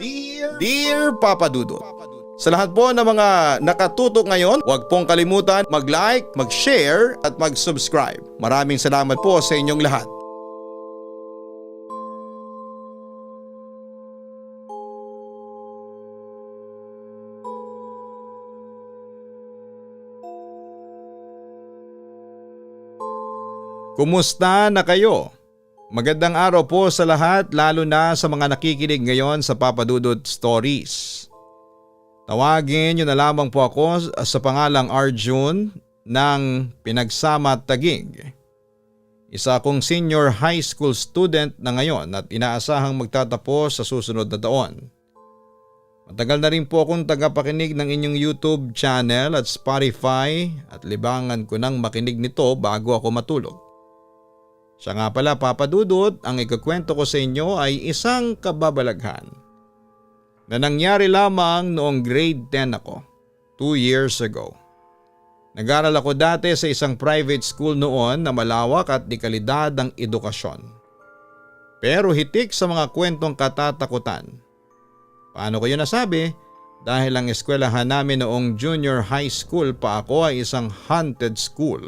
Dear Papa Dudut, sa lahat po ng mga nakatutok ngayon, huwag pong kalimutan mag-like, mag-share at mag-subscribe. Maraming salamat po sa inyong lahat. Kumusta na kayo? Magandang araw po sa lahat, lalo na sa mga nakikinig ngayon sa Papa Dudut Stories. Tawagin niyo na lamang po ako sa pangalang Arjun ng Pinagsama Taguig. Isa akong senior high school student na ngayon at inaasahang magtatapos sa susunod na taon. Matagal na rin po akong tagapakinig ng inyong YouTube channel at Spotify at libangan ko nang makinig nito bago ako matulog. Siya nga pala, Papa Dudut, ang ikukwento ko sa inyo ay isang kababalaghan na nangyari lamang noong grade 10 ako, 2 years ago. Nag-aral ako dati sa isang private school noon na malawak at di kalidad ang edukasyon. Pero hitik sa mga kwentong katatakutan. Paano ko yun nasabi? Dahil ang eskwelahan namin noong junior high school pa ako ay isang haunted school.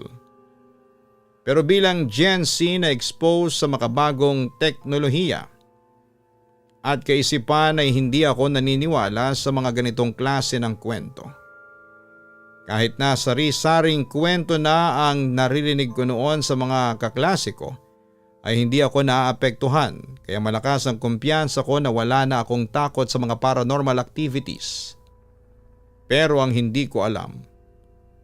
Pero bilang Gen Z na exposed sa makabagong teknolohiya at kaisipan ay hindi ako naniniwala sa mga ganitong klase ng kwento. Kahit na sari-saring kwento na ang naririnig ko noon sa mga kaklase ko, ay hindi ako naaapektuhan kaya malakas ang kumpiyansa ko na wala na akong takot sa mga paranormal activities. Pero ang hindi ko alam,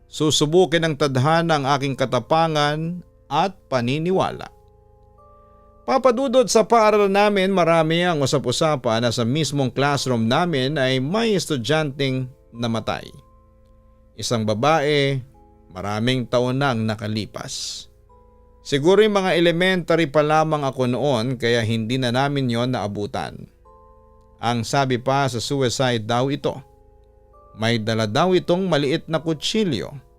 susubukin ng tadhana ang aking katapangan at paniniwala. Papadudod sa paaralan namin, marami ang usap-usapan na sa mismong classroom namin ay may estudyanteng namatay. Isang babae, maraming taon nang nakalipas. Siguro yung mga elementary pa lamang ako noon kaya hindi na namin yon naabutan. Ang sabi pa sa suicide daw ito, may dala daw itong maliit na kutsilyo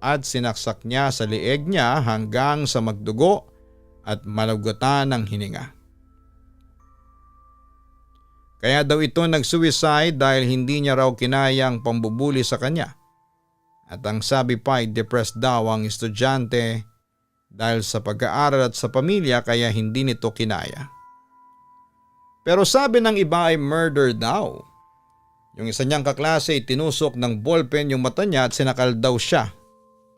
at sinaksak niya sa leeg niya hanggang sa magdugo at malugatan ng hininga. Kaya daw ito nag-suicide dahil hindi niya raw kinayang pambubuli sa kanya. At ang sabi pa ay depressed daw ang estudyante dahil sa pag-aaral at sa pamilya kaya hindi nito kinaya. Pero sabi ng iba ay murder daw. Yung isa niyang kaklase ay tinusok ng ballpen yung mata niya at sinakal daw siya.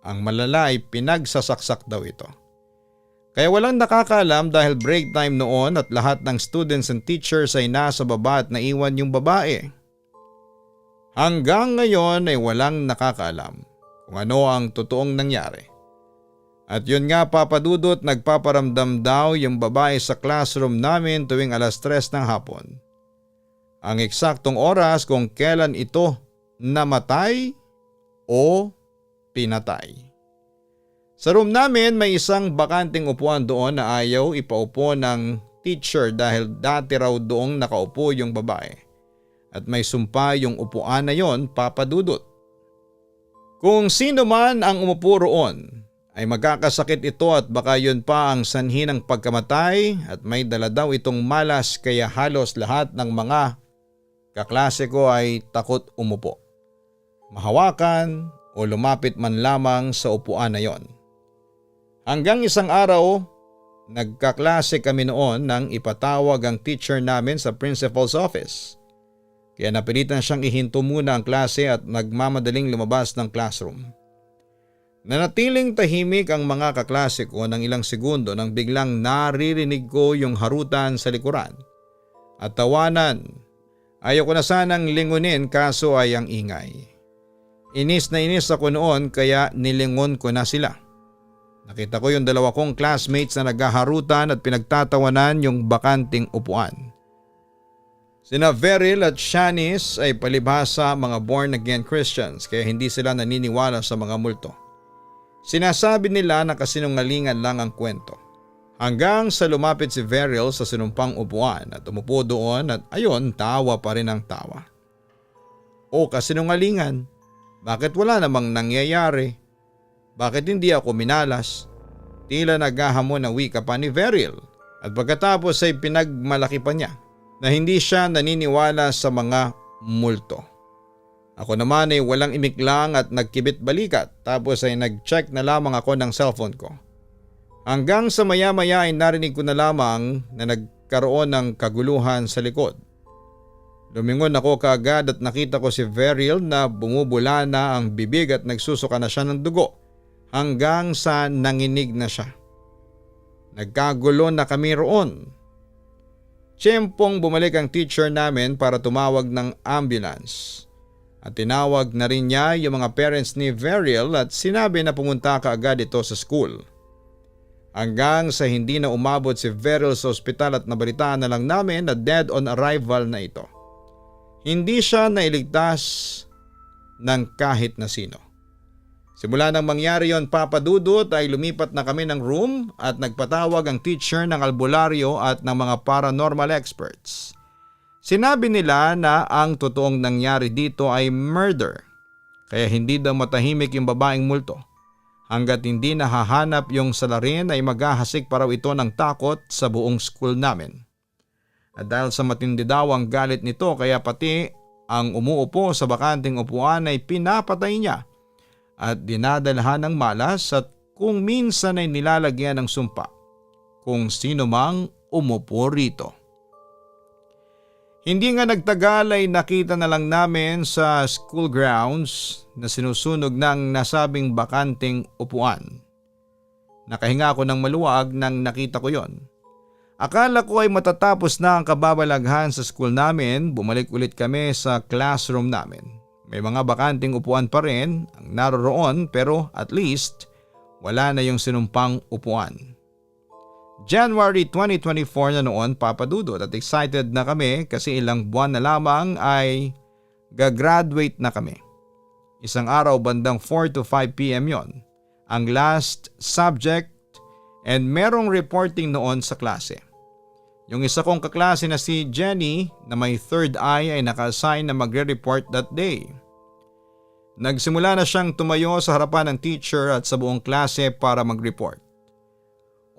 Ang malala ay pinagsasaksak daw ito. Kaya walang nakakaalam dahil break time noon at lahat ng students and teachers ay nasa baba at naiwan yung babae. Hanggang ngayon ay walang nakakaalam kung ano ang totoong nangyari. At yun nga, Papa Dudut, nagpaparamdam daw yung babae sa classroom namin tuwing 3:00 ng hapon. Ang eksaktong oras kung kailan ito namatay o pinatay. Sa room namin may isang bakanting upuan doon na ayaw ipaupo ng teacher dahil dati raw doong nakaupo yung babae. At may sumpa yung upuan na yon, Papa Dudut. Kung sino man ang umupo roon ay magkakasakit ito at baka yun pa ang sanhi ng pagkamatay at may dala daw itong malas kaya halos lahat ng mga kaklase ko ay takot umupo, mahawakan o lumapit man lamang sa upuan na yon. Hanggang isang araw, nagkaklase kami noon nang ipatawag ang teacher namin sa principal's office. Kaya napilitan siyang ihinto muna ang klase at nagmamadaling lumabas ng classroom. Nanatiling tahimik ang mga kaklase ko ng ilang segundo nang biglang naririnig ko yung harutan sa likuran at tawanan. Ayaw ko na sanang lingunin kaso ay ang ingay. Inis na inis ako noon kaya nilingon ko na sila. Nakita ko yung dalawa kong classmates na naghaharutan at pinagtatawanan yung bakanting upuan. Sina Veril at Shanice ay palibhasa mga born-again Christians kaya hindi sila naniniwala sa mga multo. Sinasabi nila na kasinungalingan lang ang kwento. Hanggang sa lumapit si Veril sa sinumpang upuan at umupo doon at ayon tawa pa rin ang tawa. O kasinungalingan, bakit wala namang nangyayari? Bakit hindi ako minalas? Tila naghahamon na wika pa ni Veril at pagkatapos ay pinagmalaki pa niya. na hindi siya naniniwala sa mga multo. Ako naman ay walang imiklang at nagkibit balikat tapos ay nag-check na lamang ako ng cellphone ko. Hanggang sa maya-maya ay narinig ko na lamang na nagkaroon ng kaguluhan sa likod. Lumingon ako kaagad at nakita ko si Veriel na bumubula na ang bibig at nagsusuka na siya ng dugo hanggang sa nanginig na siya. Nagkagulo na kami roon. Tiyempong bumalik ang teacher namin para tumawag ng ambulance. At tinawag na rin niya yung mga parents ni Veriel at sinabi na pumunta kaagad ito sa school. Hanggang sa hindi na umabot si Veriel sa ospital at nabalitaan na lang namin na dead on arrival na ito. Hindi siya nailigtas ng kahit na sino. Simula nang mangyari yon, Papa Dudut, ay lumipat na kami ng room at nagpatawag ang teacher ng albularyo at ng mga paranormal experts. Sinabi nila na ang totoong nangyari dito ay murder, kaya hindi daw matahimik yung babaeng multo. Hanggat hindi nahahanap yung salarin ay maghahasik pa raw ito ng takot sa buong school namin. At dahil sa matindi daw ang galit nito kaya pati ang umuupo sa bakanting upuan ay pinapatay niya at dinadalhan ng malas at kung minsan ay nilalagyan ng sumpa kung sino mang umupo rito. Hindi nga nagtagal ay nakita na lang namin sa school grounds na sinusunog ng nasabing bakanting upuan. Nakahinga ako ng maluwag nang nakita ko yon. Akala ko ay matatapos na ang kababalaghan sa school namin, bumalik ulit kami sa classroom namin. May mga bakanting upuan pa rin ang naroroon pero at least wala na yung sinumpang upuan. January 2024 na noon, Papa Dudut, at excited na kami kasi ilang buwan na lamang ay gagraduate na kami. Isang araw bandang 4 to 5 p.m. yon, ang last subject and merong reporting noon sa klase. Yung isa kong kaklase na si Jenny na may third eye ay naka-assign na magre-report that day. Nagsimula na siyang tumayo sa harapan ng teacher at sa buong klase para mag-report.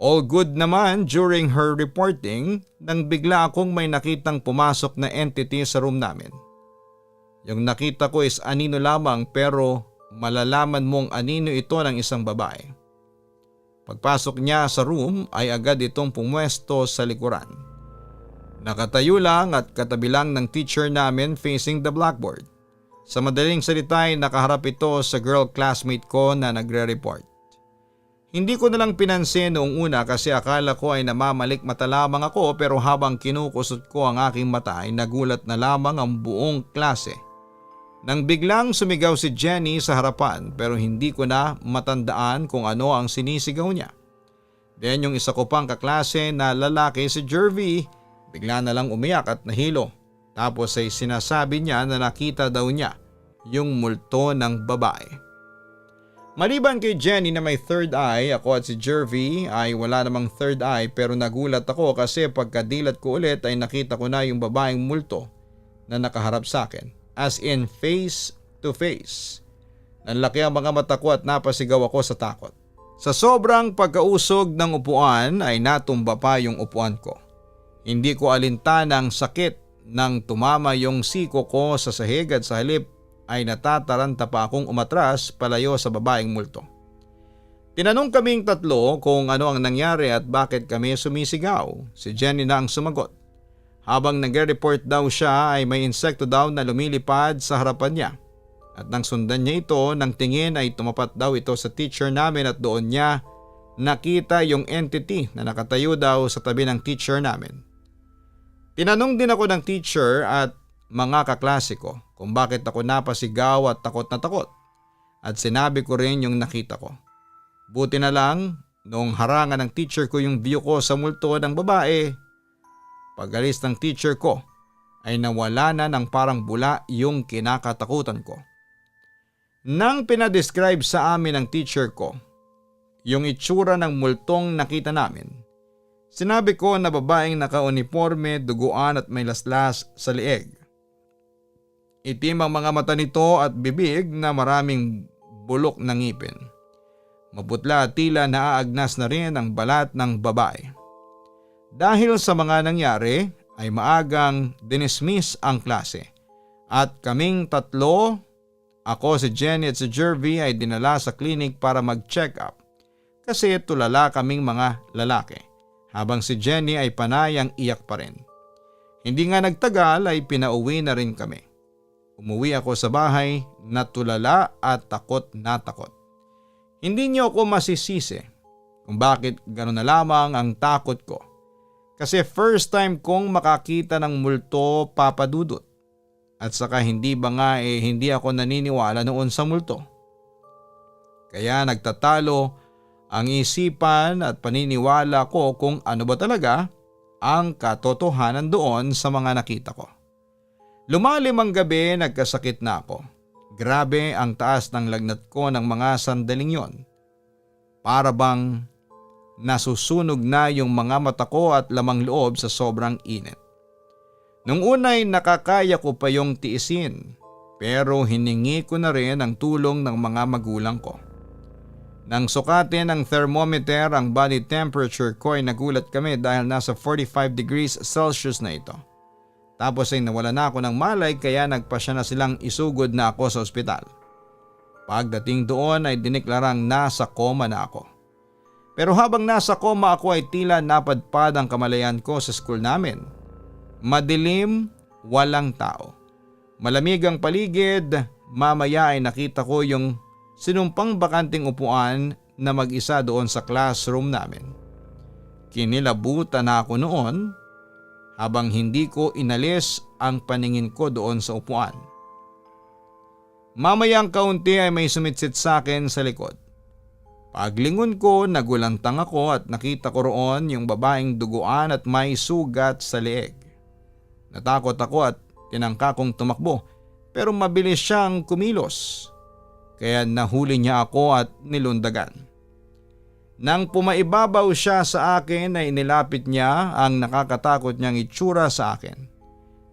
All good naman during her reporting nang bigla akong may nakitang pumasok na entity sa room namin. Yung nakita ko is anino lamang pero malalaman mong anino ito ng isang babae. Pagpasok niya sa room ay agad itong pumwesto sa likuran. Nakatayo lang at katabi lang ng teacher namin facing the blackboard. Sa madaling salita ay nakaharap ito sa girl classmate ko na nagre-report. Hindi ko nalang pinansin noong una kasi akala ko ay namamalik mata lamang ako pero habang kinukusot ko ang aking mata ay nagulat na lamang ang buong klase. Nang biglang sumigaw si Jenny sa harapan pero hindi ko na matandaan kung ano ang sinisigaw niya. Then yung isa ko pang kaklase na lalaki si Jervy bigla na lang umiyak at nahilo. Tapos ay sinasabi niya na nakita daw niya yung multo ng babae. Maliban kay Jenny na may third eye, ako at si Jervy ay wala namang third eye pero nagulat ako kasi pagkadilat ko ulit ay nakita ko na yung babaeng multo na nakaharap sa akin. As in face to face. Nanlaki ang mga mata ko at napasigaw ako sa takot. Sa sobrang pagkausog ng upuan ay natumba pa yung upuan ko. Hindi ko alintanang sakit nang tumama yung siko ko sa sahig at sa halip ay natataranta pa akong umatras palayo sa babaeng multo. Tinanong kaming tatlo kung ano ang nangyari at bakit kami sumisigaw. Si Jenny na ang sumagot. Habang nagre-report daw siya ay may insekto daw na lumilipad sa harapan niya. At nang sundan niya ito ng tingin ay tumapat daw ito sa teacher namin at doon niya nakita yung entity na nakatayo daw sa tabi ng teacher namin. Tinanong din ako ng teacher at mga kaklase ko kung bakit ako napasigaw at takot na takot. At sinabi ko rin yung nakita ko. Buti na lang noong harangan ng teacher ko yung view ko sa multo ng babae. Pag-alis ng teacher ko ay nawala na ng parang bula yung kinakatakutan ko. Nang pinadescribe sa amin ng teacher ko yung itsura ng multong nakita namin, sinabi ko na babaeng naka-uniforme, duguan at may laslas sa leeg. Itim ang mga mata nito at bibig na maraming bulok ng ngipin. Maputla at tila naaagnas na rin ang balat ng babae. Dahil sa mga nangyari ay maagang dinismiss ang klase at kaming tatlo, ako, si Jenny at si Jervy, ay dinala sa clinic para mag-check up kasi tulala kaming mga lalaki habang si Jenny ay panayang iyak pa rin. Hindi nga nagtagal ay pinauwi na rin kami. Umuwi ako sa bahay na tulala at takot na takot. Hindi niyo ako masisisi kung bakit gano'n na lamang ang takot ko. Kasi first time kong makakita ng multo, Papa Dudut. At saka hindi ba nga hindi ako naniniwala noon sa multo. Kaya nagtatalo ang isipan at paniniwala ko kung ano ba talaga ang katotohanan doon sa mga nakita ko. Lumalim ang gabi, nagkasakit na ako. Grabe ang taas ng lagnat ko ng mga sandaling yon. Para bang nasusunog na yung mga mata ko at lamang loob sa sobrang init. Nung unay nakakaya ko pa yung tiisin, pero hiningi ko na rin ang tulong ng mga magulang ko. Nang sukatin ng thermometer ang body temperature ko ay nagulat kami dahil nasa 45 degrees Celsius na ito. Tapos ay nawala na ako ng malay kaya nagpasya na silang isugod na ako sa ospital. Pagdating doon ay diniklarang nasa coma na ako. Pero habang nasa coma ako ay tila napadpad ang kamalayan ko sa school namin. Madilim, walang tao. Malamig ang paligid, mamaya ay nakita ko yung sinumpang bakanting upuan na mag-isa doon sa classroom namin. Kinilabutan na ako noon habang hindi ko inalis ang paningin ko doon sa upuan. Mamayang kaunti ay may sumitsit sa akin sa likod. Paglingon ko, nagulantang ako at nakita ko roon yung babaeng duguan at may sugat sa leeg. Natakot ako at tinangka kong tumakbo pero mabilis siyang kumilos. Kaya nahuli niya ako at nilundagan. Nang pumaibabaw siya sa akin ay nilapit niya ang nakakatakot niyang itsura sa akin.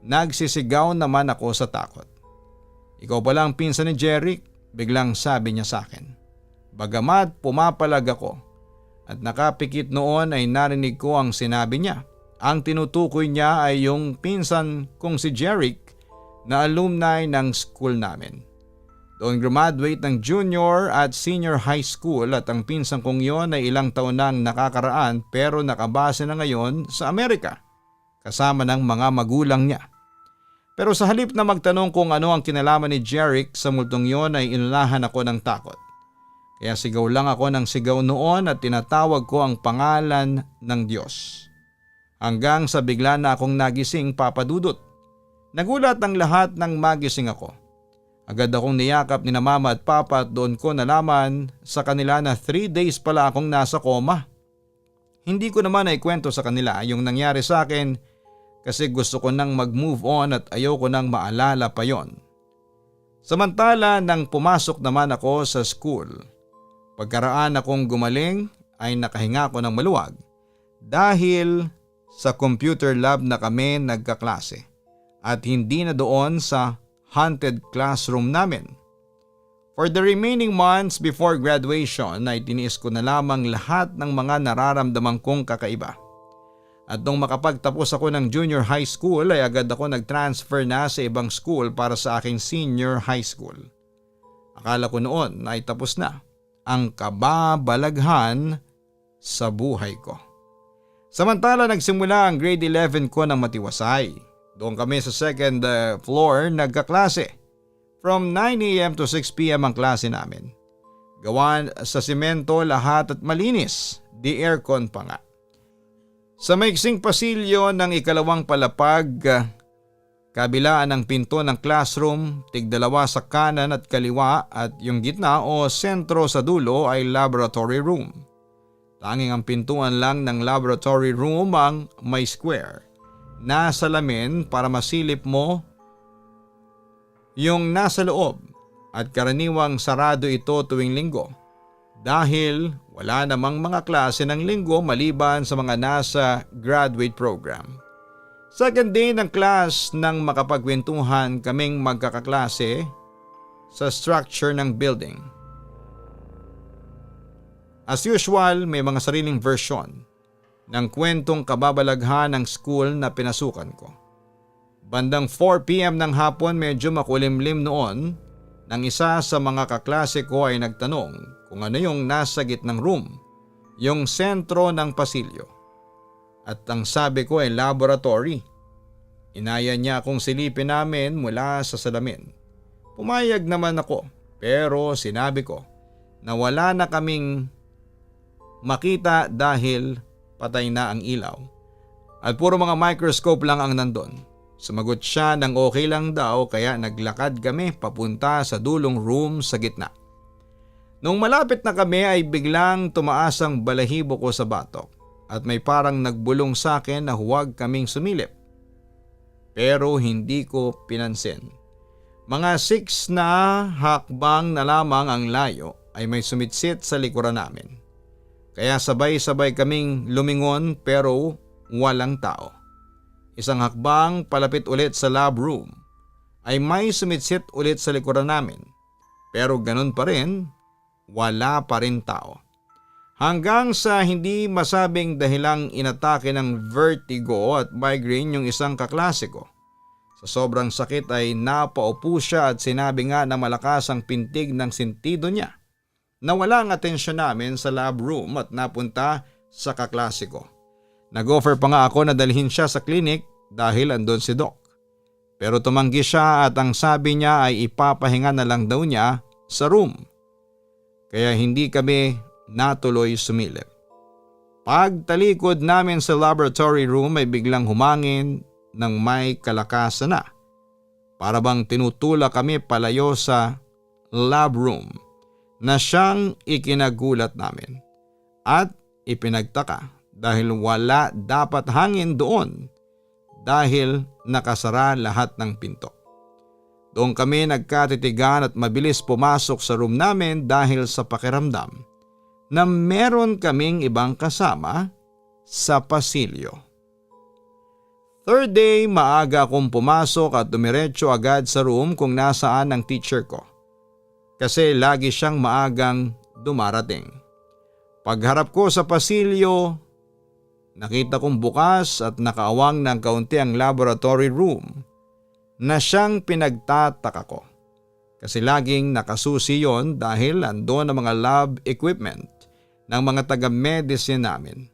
Nagsisigaw naman ako sa takot. "Ikaw pala ang pinsan ni Jeric," biglang sabi niya sa akin. Bagamat pumapalag ako at nakapikit noon ay narinig ko ang sinabi niya. Ang tinutukoy niya ay yung pinsan kong si Jeric na alumni ng school namin. Doon graduate ng junior at senior high school at ang pinsan kong yon ay ilang taon nang nakakaraan pero nakabase na ngayon sa Amerika kasama ng mga magulang niya. Pero sa halip na magtanong kung ano ang kinalaman ni Jeric sa multong yon ay inunahan ako ng takot. Kaya sigaw lang ako ng sigaw noon at tinatawag ko ang pangalan ng Diyos. Hanggang sa bigla na akong nagising, Papa Dudut. Nagulat ang lahat nang magising ako. Agad akong niyakap ni na Mama at Papa at doon ko nalaman sa kanila na 3 days pala akong nasa coma. Hindi ko naman naikwento sa kanila yung nangyari sa akin kasi gusto ko nang mag-move on at ayoko nang maalala pa yon. Samantala nang pumasok naman ako sa school, pagkaraan akong gumaling ay nakahinga ako ng maluwag dahil sa computer lab na kami nagkaklase at hindi na doon sa haunted classroom namin. For the remaining months before graduation ay tiniis ko na lamang lahat ng mga nararamdaman kong kakaiba. At nung makapagtapos ako ng junior high school ay agad ako nag-transfer na sa ibang school para sa aking senior high school. Akala ko noon ay tapos na ang kababalaghan sa buhay ko. Samantala nagsimula ang grade 11 ko ng matiwasay. Doon kami sa second floor nagkaklase. From 9 a.m. to 6 p.m. ang klase namin. Gawan sa simento lahat at malinis, di aircon pa nga. Sa maiksing pasilyo ng ikalawang palapag, kabilaan ng pinto ng classroom, tigdalawa sa kanan at kaliwa at yung gitna o sentro sa dulo ay laboratory room. Tanging ang pintuan lang ng laboratory room ang may square na salamin para masilip mo yung nasa loob at karaniwang sarado ito tuwing linggo dahil wala namang mga klase ng linggo maliban sa mga nasa graduate program. Second day ng class nang makapagkwentuhan kaming magkakaklase sa structure ng building. As usual, may mga sariling version. ng kwentong kababalaghan ng school na pinasukan ko. Bandang 4 p.m. ng hapon, medyo makulimlim noon, nang isa sa mga kaklase ko ay nagtanong kung ano yung nasa gitnang room, yung sentro ng pasilyo. At ang sabi ko ay laboratory. Inaya niya akong silipin namin mula sa salamin. Pumayag naman ako, pero sinabi ko na wala na kaming makita dahil patay na ang ilaw at puro mga microscope lang ang nandun. Sumagot siya ng okay lang daw, kaya naglakad kami papunta sa dulong room sa gitna. Nung malapit na kami ay biglang tumaas ang balahibo ko sa batok at may parang nagbulong sa akin na huwag kaming sumilip. Pero hindi ko pinansin. Mga 6 na hakbang na lamang ang layo ay may sumitsit sa likuran namin. Kaya sabay-sabay kaming lumingon pero walang tao. Isang hakbang palapit ulit sa lab room ay may sumitsit ulit sa likuran namin. Pero ganun pa rin, wala pa rin tao. Hanggang sa hindi masabing dahilang inatake ng vertigo at migraine yung isang kaklase ko. Sa sobrang sakit ay napaupo siya at sinabi nga na malakas ang pintig ng sentido niya. Nawala ang atensyon namin sa lab room at napunta sa kaklase ko. Nag-offer pa nga ako na dalhin siya sa klinik dahil andun si Doc. Pero tumanggi siya at ang sabi niya ay ipapahinga na lang daw niya sa room. Kaya hindi kami natuloy sumilip. Pagtalikod namin sa laboratory room ay biglang humangin ng may kalakasan na. Para bang tinutulak kami palayo sa lab room na siyang ikinagulat namin. At ipinagtaka dahil wala dapat hangin doon dahil nakasara lahat ng pinto. Doon kami nagkatitigan at mabilis pumasok sa room namin dahil sa pakiramdam na meron kaming ibang kasama sa pasilyo. Third day, maaga akong pumasok at dumiretso agad sa room kung nasaan ang teacher ko. Kasi lagi siyang maagang dumarating. Pagharap ko sa pasilyo, nakita kong bukas at nakaawang ng kaunti ang laboratory room na siyang pinagtataka ko. Kasi laging nakasusi yon dahil andon ang mga lab equipment ng mga taga-medicine namin.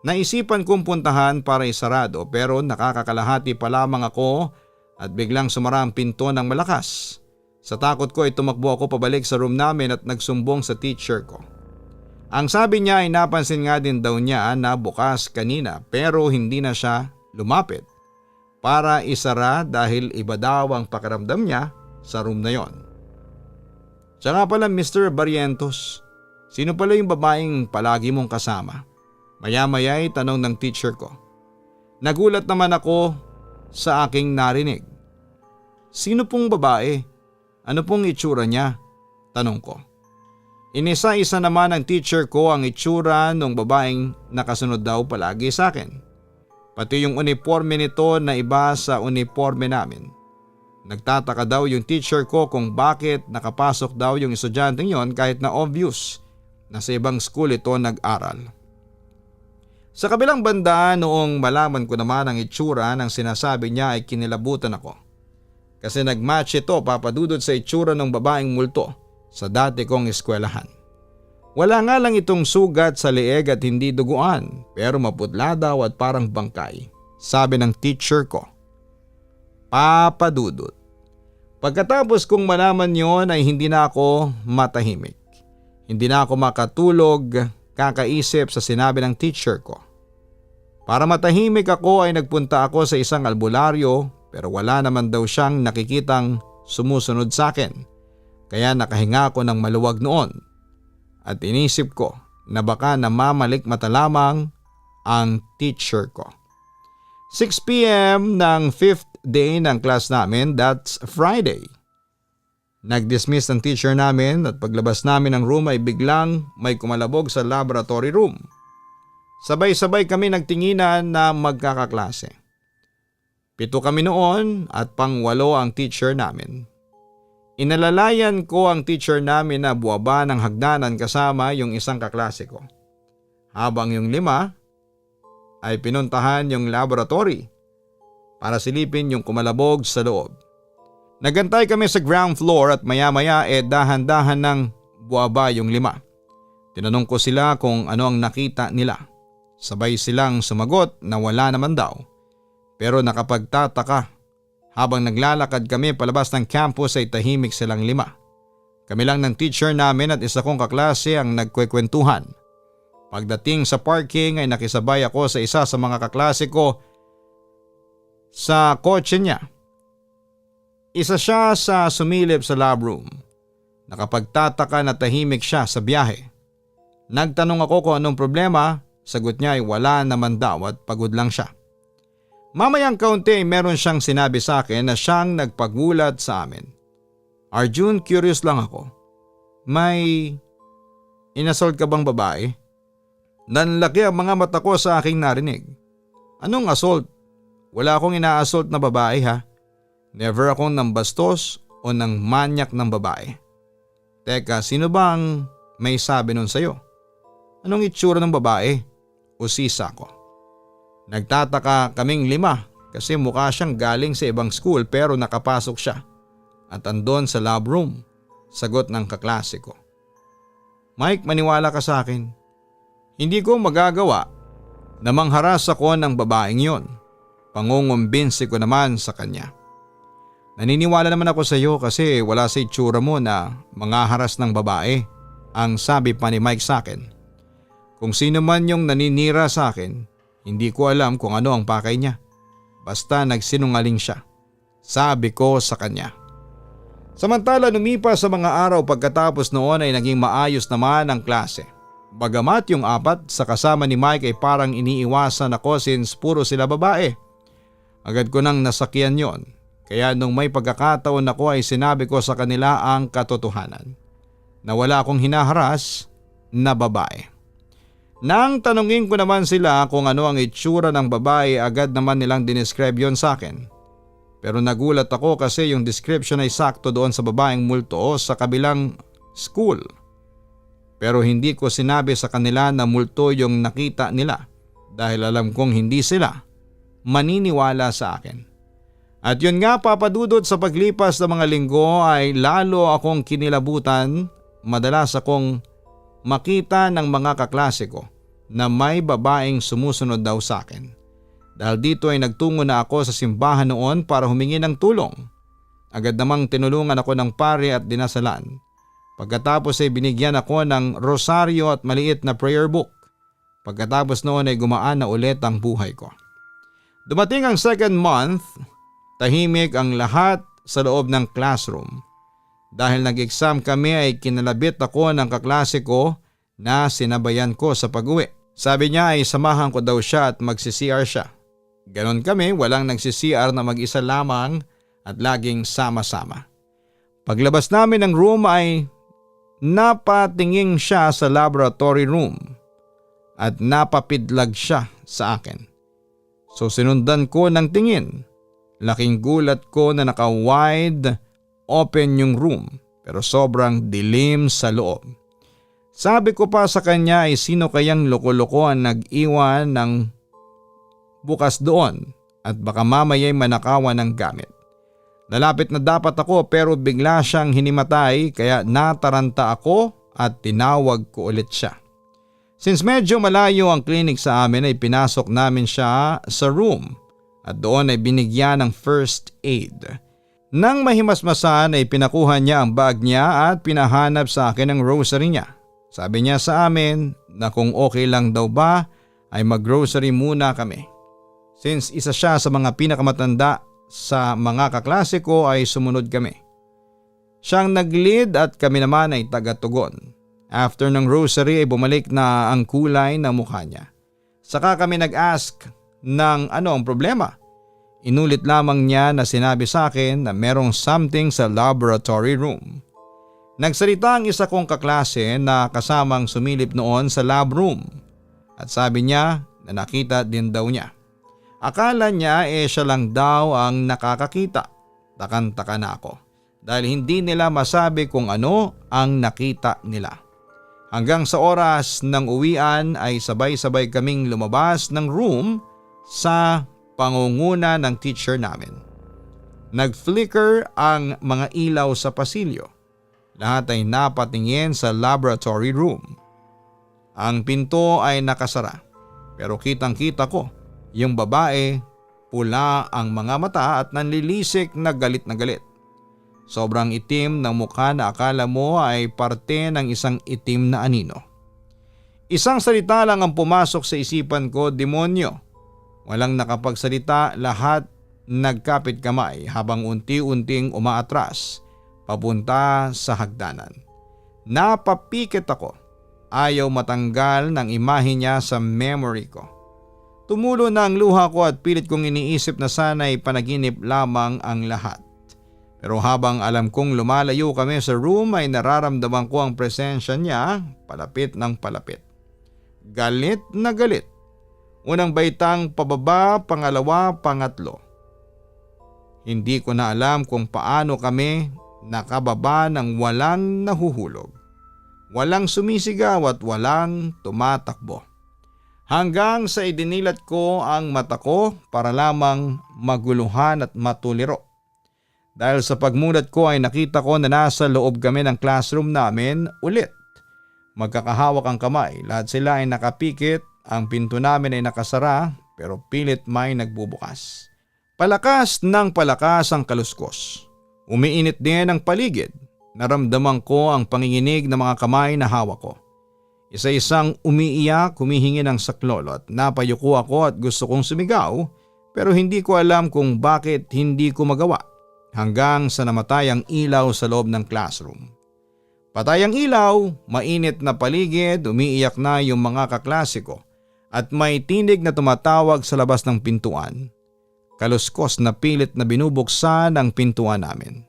Naisipan kong puntahan para isarado pero nakakakalahati pa lamang ako at biglang sumara ang pinto ng malakas. Sa takot ko ay tumakbo ako pabalik sa room namin at nagsumbong sa teacher ko. Ang sabi niya ay napansin nga din daw niya na bukas kanina pero hindi na siya lumapit para isara dahil iba daw ang pakiramdam niya sa room na yon. Siya nga pala Mr. Barrientos, sino pala yung babaeng palagi mong kasama? Maya-maya ay tanong ng teacher ko. Nagulat naman ako sa aking narinig. Sino pong babae? Ano pong itsura niya? Tanong ko. Inisa-isa naman ng teacher ko ang itsura ng babaeng nakasunod daw palagi sa akin. Pati yung uniforme nito na iba sa uniforme namin. Nagtataka daw yung teacher ko kung bakit nakapasok daw yung estudyanteng yon kahit na obvious na sa ibang school ito nag-aral. Sa kabilang banda, noong malaman ko naman ang itsura ng sinasabi niya ay kinilabutan ako. Kasi nagmatch ito papadudod sa itsura ng babaeng multo sa dati kong eskwelahan. Wala nga lang itong sugat sa leeg at hindi duguan pero maputla daw at parang bangkay, sabi ng teacher ko. Papadudod. Pagkatapos kong malaman yon ay hindi na ako matahimik. Hindi na ako makatulog kakaisip sa sinabi ng teacher ko. Para matahimik ako ay nagpunta ako sa isang albularyo pero wala naman daw siyang nakikitang sumusunod sa akin. Kaya nakahinga ako ng maluwag noon at inisip ko na baka namamalik mata lamang ang teacher ko. 6 p.m. ng 5th day ng class namin, that's Friday. Nag-dismiss ang teacher namin at paglabas namin ng room ay biglang may kumalabog sa laboratory room. Sabay-sabay kami nagtinginan na magkakaklase. 7 kami noon at pang-8 ang teacher namin. Inalalayan ko ang teacher namin na buwaba ng hagdanan kasama yung isang kaklase ko. Habang yung 5 ay pinuntahan yung laboratory para silipin yung kumalabog sa loob. Nagantay kami sa ground floor at maya-maya dahan-dahan ng buwaba yung 5. Tinanong ko sila kung ano ang nakita nila. Sabay silang sumagot na wala naman daw. Pero nakapagtataka, habang naglalakad kami palabas ng campus ay tahimik silang 5. Kami lang ng teacher namin at isa kong kaklase ang nagkwekwentuhan. Pagdating sa parking ay nakisabay ako sa isa sa mga kaklase ko sa kotse niya. Isa siya sa sumilip sa lab room. Nakapagtataka na tahimik siya sa biyahe. Nagtanong ako kung anong problema, sagot niya ay wala naman daw at pagod lang siya. Mamayang kaunti ay meron siyang sinabi sa akin na siyang nagpagulat sa amin. Arjun, curious lang ako. May inassault ka bang babae? Nanlaki ang mga mata ko sa aking narinig. Anong assault? Wala akong ina-assault na babae ha. Never akong nambastos o nang manyak ng babae. Teka, sino ba ang may sabi nun sa'yo? Anong itsura ng babae? Usisa ko. Nagtataka kaming 5 kasi mukha siyang galing sa ibang school pero nakapasok siya. At andon sa lab room, sagot ng kaklase ko. Mike, maniwala ka sa akin. Hindi ko magagawa na mangharas ako ng babaeng yon. Pangungumbinsi ko naman sa kanya. Naniniwala naman ako sa iyo kasi wala sa itsura mo na manghaharas ng babae, ang sabi pa ni Mike sa akin. Kung sino man yung naninira sa akin, hindi ko alam kung ano ang pakay niya. Basta nagsinungaling siya, sabi ko sa kanya. Samantala lumipas sa mga araw pagkatapos noon ay naging maayos naman ang klase. Bagamat yung 4 sa kasama ni Mike ay parang iniiwasan ako since puro sila babae. Agad ko nang nasakyan yon. Kaya nung may pagkakataon ako ay sinabi ko sa kanila ang katotohanan. Na wala akong hinaharas na babae. Nang tanungin ko naman sila kung ano ang itsura ng babae, agad naman nilang dinescribe yon sa akin. Pero nagulat ako kasi yung description ay sakto doon sa babaeng multo sa kabilang school. Pero hindi ko sinabi sa kanila na multo yung nakita nila dahil alam kong hindi sila maniniwala sa akin. At yun nga papadudot sa paglipas ng mga linggo ay lalo akong kinilabutan, madalas akong makita ng mga kaklase ko na may babaeng sumusunod daw sa akin. Dahil dito ay nagtungo na ako sa simbahan noon para humingi ng tulong. Agad namang tinulungan ako ng pare at dinasalan. Pagkatapos ay binigyan ako ng rosaryo at maliit na prayer book. Pagkatapos noon ay gumaan na ulit ang buhay ko. Dumating ang 2nd month, tahimik ang lahat sa loob ng classroom. Dahil nag-exam kami ay kinalabit ako ng kaklase ko na sinabayan ko sa pag-uwi. Sabi niya ay samahan ko daw siya at magsi-CR siya. Ganon kami, walang nagsi-CR na mag-isa lamang at laging sama-sama. Paglabas namin ng room ay napatingin siya sa laboratory room at napapidlag siya sa akin. So sinundan ko ng tingin. Laking gulat ko na naka-wide open yung room pero sobrang dilim sa loob. Sabi ko pa sa kanya ay sino kayang loko-loko ang nag-iwan ng bukas doon at baka mamaya'y manakawan ng gamit. Lalapit na dapat ako pero bigla siyang hinimatay kaya nataranta ako at tinawag ko ulit siya. Since medyo malayo ang clinic sa amin ay pinasok namin siya sa room. At doon ay binigyan ng first aid. Nang mahimasmasan ay pinakuha niya ang bag niya at pinahanap sa akin ang rosary niya. Sabi niya sa amin na kung okay lang daw ba ay mag-grocery muna kami. Since isa siya sa mga pinakamatanda sa mga kaklase ko ay sumunod kami. Siyang nag-lead at kami naman ay taga-tugon. After ng rosary ay bumalik na ang kulay ng mukha niya. Saka kami nag-ask ng ano ang problema. Inulit lamang niya na sinabi sa akin na merong something sa laboratory room. Nagsalita ang isa kong kaklase na kasamang sumilip noon sa lab room at sabi niya na nakita din daw niya. Akala niya siya lang daw ang nakakakita. Takan-taka na ako dahil hindi nila masabi kung ano ang nakita nila. Hanggang sa oras ng uwian ay sabay-sabay kaming lumabas ng room sa pangunguna ng teacher namin. Nag-flicker ang mga ilaw sa pasilyo. Lahat ay napatingin sa laboratory room. Ang pinto ay nakasara pero kitang-kita ko yung babae, pula ang mga mata at nanlilisik na galit na galit. Sobrang itim ng mukha na akala mo ay parte ng isang itim na anino. Isang salita lang ang pumasok sa isipan ko, demonyo. Walang nakapagsalita, lahat nagkapit kamay habang unti-unting umaatras papunta sa hagdanan. Napapikit ako. Ayaw matanggal ng imahe niya sa memory ko. Tumulo na ang luha ko at pilit kong iniisip na sana'y panaginip lamang ang lahat. Pero habang alam kong lumalayo kami sa room ay nararamdaman ko ang presensya niya palapit ng palapit. Galit na galit. Unang baitang pababa, pangalawa, pangatlo. Hindi ko na alam kung paano kami nakababa ng walang nahuhulog. Walang sumisigaw at walang tumatakbo. Hanggang sa idinilat ko ang mata ko para lamang maguluhan at matuliro. Dahil sa pagmulat ko ay nakita ko na nasa loob kami ng classroom namin ulit. Magkakahawak ang kamay, lahat sila ay nakapikit, ang pinto namin ay nakasara pero pilit may nagbubukas. Palakas ng palakas ang kaluskos. Umiinit din ang paligid. Naramdaman ko ang panginginig ng mga kamay na hawak ko. Isa-isang umiiyak, humihingi ng saklolo at napayuko ako at gusto kong sumigaw pero hindi ko alam kung bakit hindi ko magawa. Hanggang sa namatay ang ilaw sa loob ng classroom. Patay ang ilaw, mainit na paligid, umiiyak na yung mga kaklase ko at may tinig na tumatawag sa labas ng pintuan. Kaluskos na pilit na binubuksan ang pintuan namin.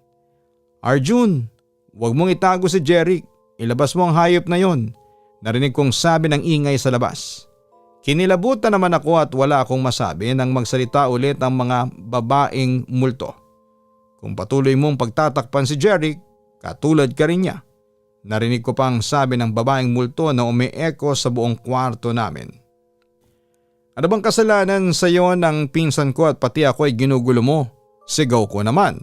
Arjun, huwag mong itago si Jeric, ilabas mo ang hayop na yon. Narinig kong sabi ng ingay sa labas. Kinilabutan naman ako at wala akong masabi nang magsalita ulit ang mga babaeng multo. Kung patuloy mong pagtatakpan si Jeric, katulad ka rin niya. Narinig ko pang sabi ng babaeng multo na umi-echo sa buong kwarto namin. Ano bang kasalanan sa iyo ng pinsan ko at pati ako ay ginugulo mo? Sigaw ko naman.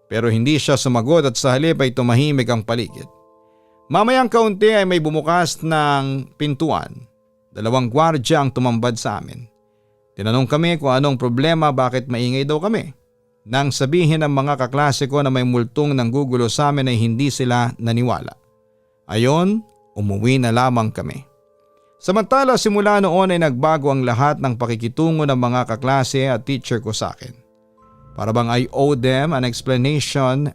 Pero hindi siya sumagot at sa halip ay tumahimik ang paligid. Mamayang kaunti ay may bumukas ng pintuan. 2 gwardya ang tumambad sa amin. Tinanong kami kung anong problema, bakit maingay daw kami. Nang sabihin ng mga kaklase ko na may multong nanggugulo sa amin ay hindi sila naniwala. Ayon, umuwi na lamang kami. Samantala simula noon ay nagbago ang lahat ng pakikitungo ng mga kaklase at teacher ko sa akin. Para bang I owe them an explanation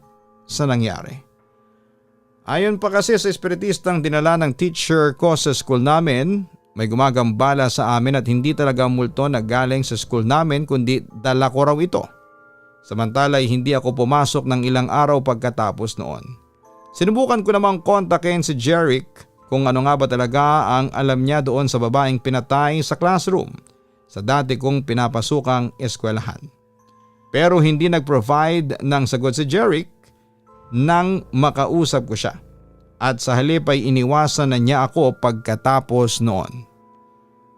sa nangyari. Ayon pa kasi sa espiritistang dinala ng teacher ko sa school namin, may gumagambala sa amin at hindi talaga multo na galing sa school namin kundi dala ko raw ito. Samantala ay hindi ako pumasok ng ilang araw pagkatapos noon. Sinubukan ko namang kontakin si Jeric kung ano nga ba talaga ang alam niya doon sa babaeng pinatay sa classroom sa dati kong pinapasukang eskwelahan. Pero hindi nag-provide ng sagot si Jeric nang makausap ko siya at sa halip ay iniwasan na niya ako pagkatapos noon.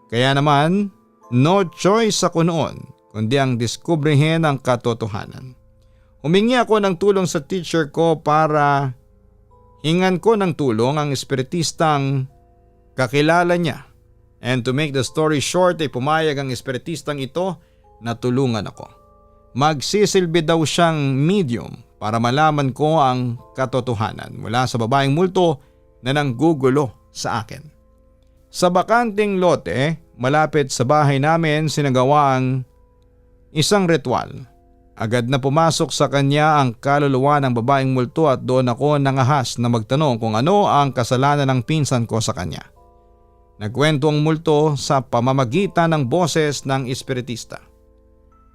Kaya naman, no choice ako noon kundi ang diskubrihin ang katotohanan. Humingi ako ng tulong sa teacher ko para hingan ko ng tulong ang espiritistang kakilala niya. And to make the story short ay pumayag ang espiritistang ito na tulungan ako. Magsisilbi daw siyang medium para malaman ko ang katotohanan mula sa babaeng multo na nanggugulo sa akin. Sa bakanting lote, malapit sa bahay namin sinagawa ang isang ritual. Agad na pumasok sa kanya ang kaluluwa ng babaeng multo at doon ako nangahas na magtanong kung ano ang kasalanan ng pinsan ko sa kanya. Nagkwento ang multo sa pamamagitan ng boses ng espiritista.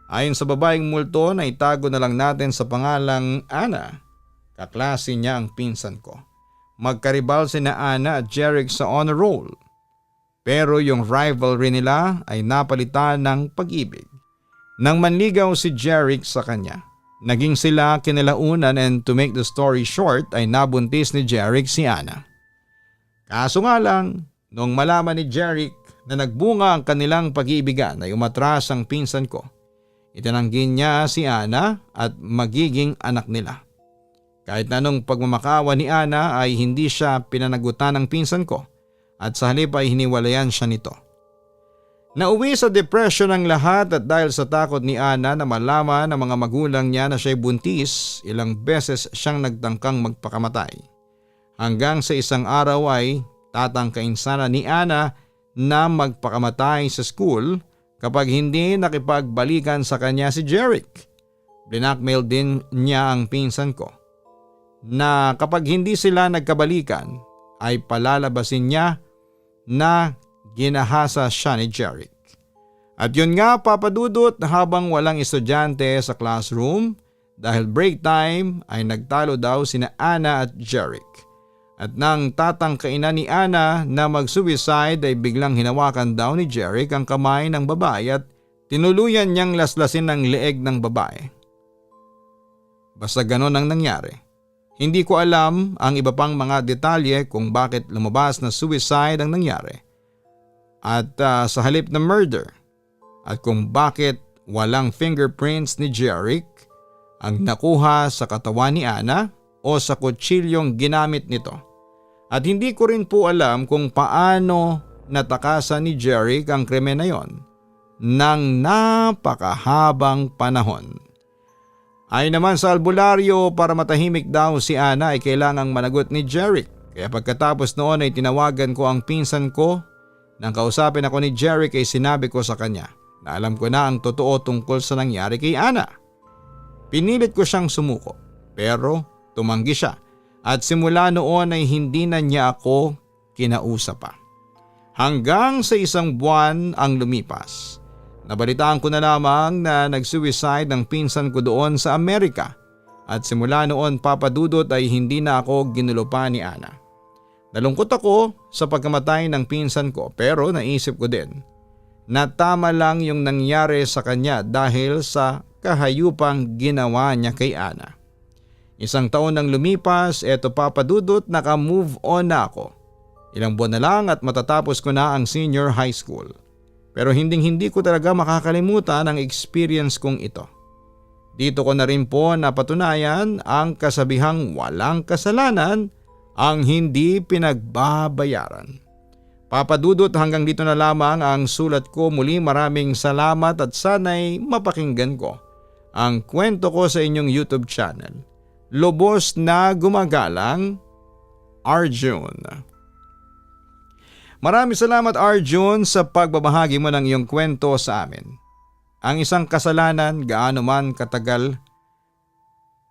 Ayon sa babaeng multo na itago na lang natin sa pangalang Ana, kaklase niya ang pinsan ko. Magkaribal sina Ana at Jeric sa honor roll. Pero yung rivalry nila ay napalitan ng pag-ibig. Nang manligaw si Jeric sa kanya, naging sila kinalaunan and to make the story short ay nabuntis ni Jeric si Ana. Kaso nga lang, noong malaman ni Jeric na nagbunga ang kanilang pag-iibigan ay umatras ang pinsan ko. Itinanggi niya si Ana at magiging anak nila. Kahit na nung pagmamakawa ni Ana ay hindi siya pinanagutan ng pinsan ko at sa halip ay hiniwalayan siya nito. Nauwi sa depression ang lahat at dahil sa takot ni Ana na malaman ng mga magulang niya na siya'y buntis, ilang beses siyang nagtangkang magpakamatay. Hanggang sa isang araw ay tatangkain sana ni Ana na magpakamatay sa school kapag hindi nakipagbalikan sa kanya si Jeric. Blinakmail din niya ang pinsan ko na kapag hindi sila nagkabalikan ay palalabasin niya na ginahasa siya ni Jeric. At yun nga papadudot, habang walang estudyante sa classroom dahil break time ay nagtalo daw sina Ana at Jeric. At nang tatangkain na ni Ana na mag-suicide ay biglang hinawakan daw ni Jeric ang kamay ng babae at tinuluyan niyang laslasin ang leeg ng babae. Basta ganon ang nangyari. Hindi ko alam ang iba pang mga detalye kung bakit lumabas na suicide ang nangyari at sa halip na murder at kung bakit walang fingerprints ni Jeric ang nakuha sa katawan ni Ana o sa kutsilyong ginamit nito. At hindi ko rin po alam kung paano natakasan ni Jeric ang krimen na yon ng napakahabang panahon. Ay naman sa albularyo, para matahimik daw si Ana ay kailangang managot ni Jeric. Kaya pagkatapos noon ay tinawagan ko ang pinsan ko. Nang kausapin ako ni Jeric ay sinabi ko sa kanya na alam ko na ang totoo tungkol sa nangyari kay Ana. Pinilit ko siyang sumuko pero tumanggi siya at simula noon ay hindi na niya ako kinausap pa. Hanggang sa isang buwan ang lumipas. Nabalitaan ko na lamang na nag-suicide ang pinsan ko doon sa Amerika at simula noon papadudot ay hindi na ako ginulupa ni Ana. Nalungkot ako sa pagkamatay ng pinsan ko pero naisip ko din na tama lang yung nangyari sa kanya dahil sa kahayupang ginawa niya kay Ana. Isang taon nang lumipas, eto papadudot, naka-move on na ako. Ilang buwan na lang at matatapos ko na ang senior high school. Pero hindi ko talaga makakalimutan ang experience kong ito. Dito ko na rin po napatunayan ang kasabihang walang kasalanan ang hindi pinagbabayaran. Papadudot, hanggang dito na lamang ang sulat ko. Muli maraming salamat at sana'y mapakinggan ko ang kwento ko sa inyong YouTube channel. Lubos na gumagalang, Arjun. Maraming salamat Arjun sa pagbabahagi mo ng iyong kwento sa amin. Ang isang kasalanan, gaano man katagal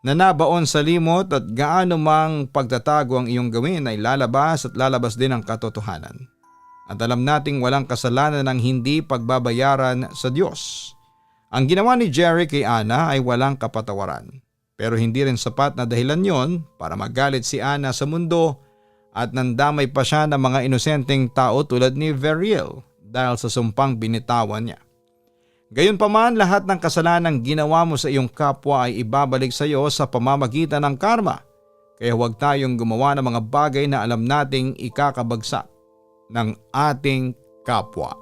na nabaon sa limot at gaano mang pagtatago ang iyong gawin ay lalabas at lalabas din ang katotohanan. At alam nating walang kasalanan ng hindi pagbabayaran sa Diyos. Ang ginawa ni Jeric kay Ana ay walang kapatawaran. Pero hindi rin sapat na dahilan yon para magalit si Ana sa mundo at nandamay pa siya ng mga inosenteng tao tulad ni Veriel dahil sa sumpang binitawan niya. Gayunpaman, lahat ng kasalanang ginawa mo sa iyong kapwa ay ibabalik sa iyo sa pamamagitan ng karma. Kaya huwag tayong gumawa ng mga bagay na alam nating ikakabagsak ng ating kapwa.